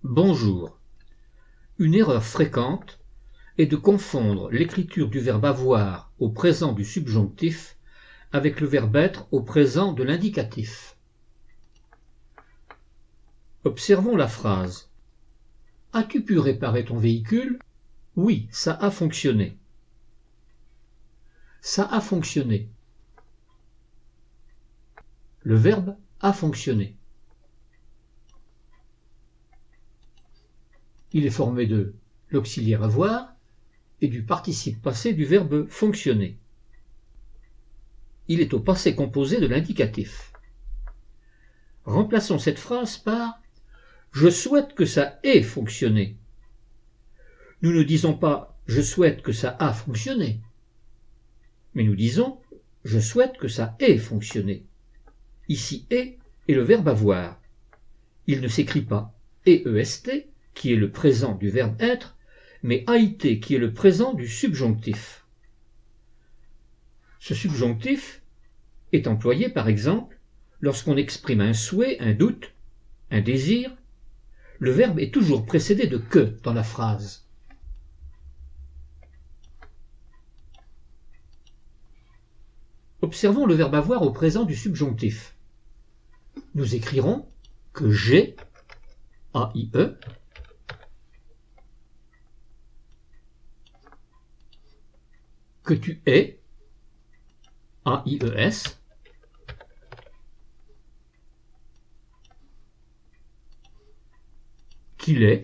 Bonjour. Une erreur fréquente est de confondre l'écriture du verbe avoir au présent du subjonctif avec le verbe être au présent de l'indicatif. Observons la phrase. As-tu pu réparer ton véhicule? Oui, ça a fonctionné. Ça a fonctionné. Le verbe a fonctionné. Il est formé de l'auxiliaire avoir et du participe passé du verbe fonctionner. Il est au passé composé de l'indicatif. Remplaçons cette phrase par « Je souhaite que ça ait fonctionné ». Nous ne disons pas « Je souhaite que ça a fonctionné », mais nous disons « Je souhaite que ça ait fonctionné ». Ici « ait » est le verbe avoir. Il ne s'écrit pas « est » qui est le présent du verbe être, mais « ait » qui est le présent du subjonctif. Ce subjonctif est employé par exemple lorsqu'on exprime un souhait, un doute, un désir. Le verbe est toujours précédé de « que » dans la phrase. Observons le verbe avoir au présent du subjonctif. Nous écrirons que j'ai, A-I-E, que tu es, A-I-E-S, qu'il est,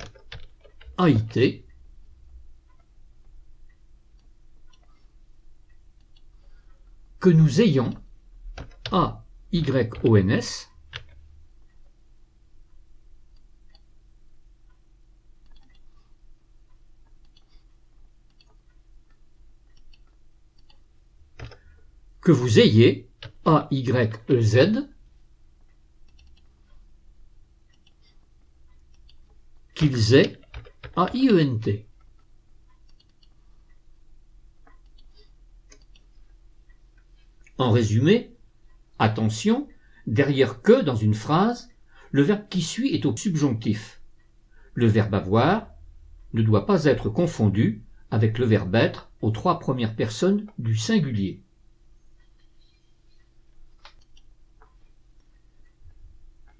A-I-T, que nous ayons, A-Y-O-N-S, que vous ayez, A-Y-E-Z, qu'ils aient, A-I-E-N-T. En résumé, attention, derrière que dans une phrase, le verbe qui suit est au subjonctif. Le verbe avoir ne doit pas être confondu avec le verbe être aux 3 premières personnes du singulier.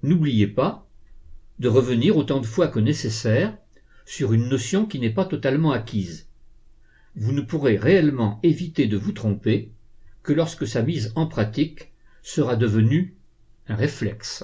N'oubliez pas de revenir autant de fois que nécessaire sur une notion qui n'est pas totalement acquise. Vous ne pourrez réellement éviter de vous tromper que lorsque sa mise en pratique sera devenue un réflexe.